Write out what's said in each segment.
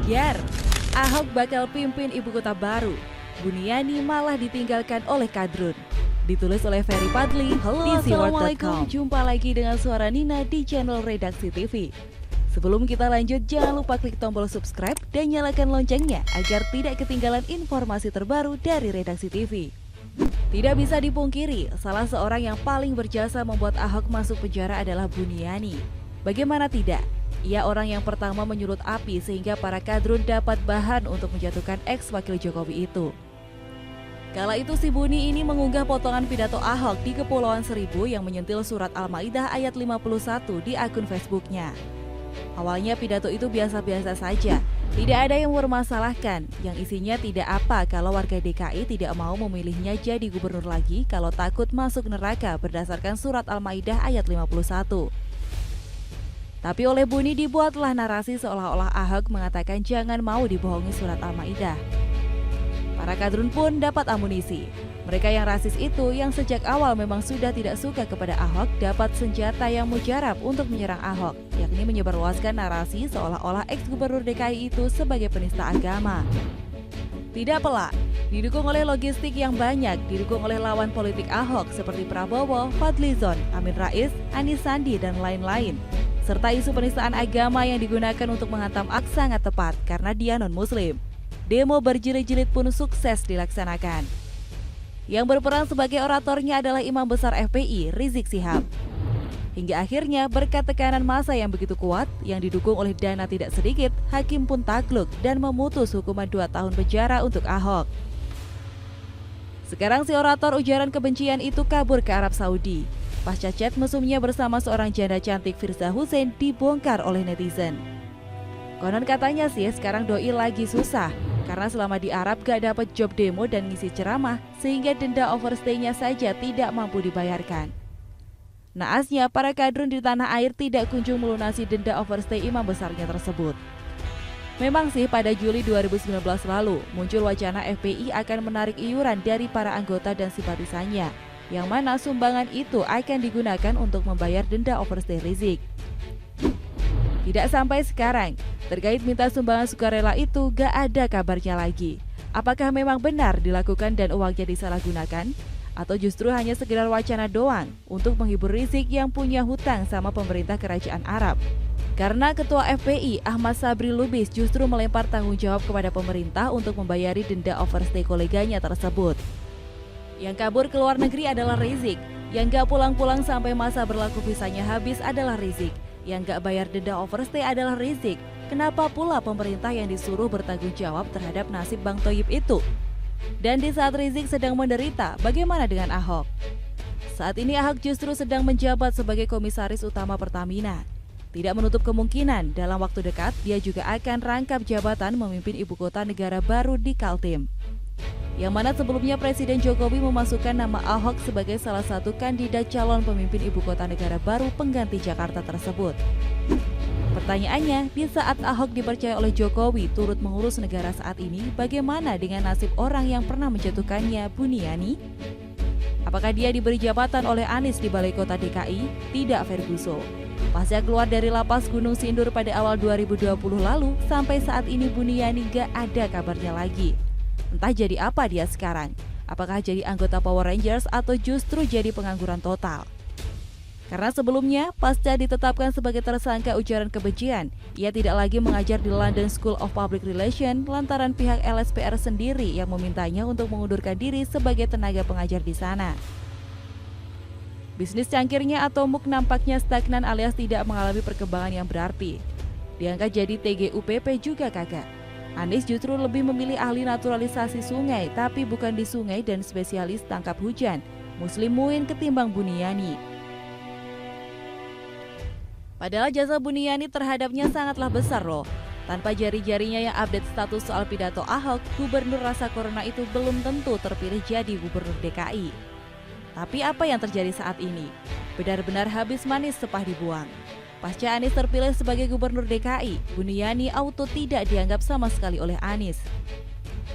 Gear, Ahok bakal pimpin ibu kota baru. Buniani malah ditinggalkan oleh Kadrun. Ditulis oleh Ferry Padli. Halo, assalamualaikum. Jumpa lagi dengan suara Nina di channel Redaksi TV. Sebelum kita lanjut, jangan lupa klik tombol subscribe dan nyalakan loncengnya agar tidak ketinggalan informasi terbaru dari Redaksi TV. Tidak bisa dipungkiri, salah seorang yang paling berjasa membuat Ahok masuk penjara adalah Buniani. Bagaimana tidak? Ia orang yang pertama menyulut api sehingga para kadrun dapat bahan untuk menjatuhkan ex-wakil Jokowi itu. Kala itu si Buni ini mengunggah potongan pidato Ahok di Kepulauan Seribu yang menyentil surat Al-Maidah ayat 51 di akun Facebooknya. Awalnya pidato itu biasa-biasa saja, tidak ada yang mempermasalahkan, yang isinya tidak apa kalau warga DKI tidak mau memilihnya jadi gubernur lagi kalau takut masuk neraka berdasarkan surat Al-Maidah ayat 51. Tapi oleh Buni dibuatlah narasi seolah-olah Ahok mengatakan jangan mau dibohongi surat Al-Maidah. Para kadrun pun dapat amunisi. Mereka yang rasis itu yang sejak awal memang sudah tidak suka kepada Ahok dapat senjata yang mujarab untuk menyerang Ahok, yakni menyebarluaskan narasi seolah-olah ex-gubernur DKI itu sebagai penista agama. Tidak pelak, didukung oleh logistik yang banyak, didukung oleh lawan politik Ahok seperti Prabowo, Fadlizon, Amin Rais, Anies Sandi, dan lain-lain. Serta isu penistaan agama yang digunakan untuk menghantam Ahok sangat tepat karena dia non-muslim. Demo berjilid-jilid pun sukses dilaksanakan. Yang berperan sebagai oratornya adalah Imam Besar FPI, Rizik Syihab. Hingga akhirnya berkat tekanan massa yang begitu kuat, yang didukung oleh dana tidak sedikit, hakim pun takluk dan memutus hukuman 2 tahun penjara untuk Ahok. Sekarang si orator ujaran kebencian itu kabur ke Arab Saudi. Pasca chat mesumnya bersama seorang janda cantik Firza Hussein dibongkar oleh netizen. Konon katanya sih sekarang doi lagi susah, karena selama di Arab gak dapat job demo dan ngisi ceramah, sehingga denda overstay-nya saja tidak mampu dibayarkan. Naasnya, para kadrun di tanah air tidak kunjung melunasi denda overstay imam besarnya tersebut. Memang sih pada Juli 2019 lalu, muncul wacana FPI akan menarik iuran dari para anggota dan simpatisannya, yang mana sumbangan itu akan digunakan untuk membayar denda overstay Rizik. Tidak sampai sekarang, terkait minta sumbangan sukarela itu gak ada kabarnya lagi. Apakah memang benar dilakukan dan uangnya disalahgunakan? Atau justru hanya sekedar wacana doang untuk menghibur Rizik yang punya hutang sama pemerintah kerajaan Arab? Karena Ketua FPI Ahmad Sabri Lubis justru melempar tanggung jawab kepada pemerintah untuk membayari denda overstay koleganya tersebut. Yang kabur ke luar negeri adalah Rizik, yang gak pulang-pulang sampai masa berlaku visanya habis adalah Rizik. Yang gak bayar denda overstay adalah Rizik. Kenapa pula pemerintah yang disuruh bertanggung jawab terhadap nasib Bang Thoyib itu? Dan di saat Rizik sedang menderita, bagaimana dengan Ahok? Saat ini Ahok justru sedang menjabat sebagai komisaris utama Pertamina. Tidak menutup kemungkinan dalam waktu dekat dia juga akan rangkap jabatan memimpin ibu kota negara baru di Kaltim. Yang mana sebelumnya Presiden Jokowi memasukkan nama Ahok sebagai salah satu kandidat calon pemimpin ibu kota negara baru pengganti Jakarta tersebut. Pertanyaannya, di saat Ahok dipercaya oleh Jokowi turut mengurus negara saat ini, bagaimana dengan nasib orang yang pernah menjatuhkannya, Buniani? Apakah dia diberi jabatan oleh Anies di Balai Kota DKI? Tidak, Ferguson. Pasca keluar dari lapas Gunung Sindur pada awal 2020 lalu, sampai saat ini Buniani gak ada kabarnya lagi. Entah jadi apa dia sekarang, apakah jadi anggota Power Rangers atau justru jadi pengangguran total. Karena sebelumnya, pasca ditetapkan sebagai tersangka ujaran kebencian, ia tidak lagi mengajar di London School of Public Relations lantaran pihak LSPR sendiri yang memintanya untuk mengundurkan diri sebagai tenaga pengajar di sana. Bisnis cangkirnya atau MUK nampaknya stagnan alias tidak mengalami perkembangan yang berarti. Diangkat jadi TGUPP juga kagak. Anies justru lebih memilih ahli naturalisasi sungai, tapi bukan di sungai dan spesialis tangkap hujan, Muslim Muin ketimbang Buniani. Padahal jasa Buniani terhadapnya sangatlah besar loh. Tanpa jari-jarinya yang update status soal pidato Ahok, gubernur rasa corona itu belum tentu terpilih jadi gubernur DKI. Tapi apa yang terjadi saat ini? Benar-benar habis manis sepah dibuang. Pasca Anies terpilih sebagai gubernur DKI, Buniani auto tidak dianggap sama sekali oleh Anies.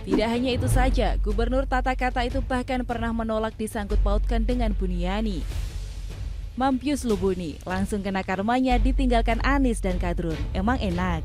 Tidak hanya itu saja, gubernur tata kata itu bahkan pernah menolak disangkut pautkan dengan Buniani. Mampius lu Buni, langsung kena karmanya ditinggalkan Anies dan kadrun. Emang enak?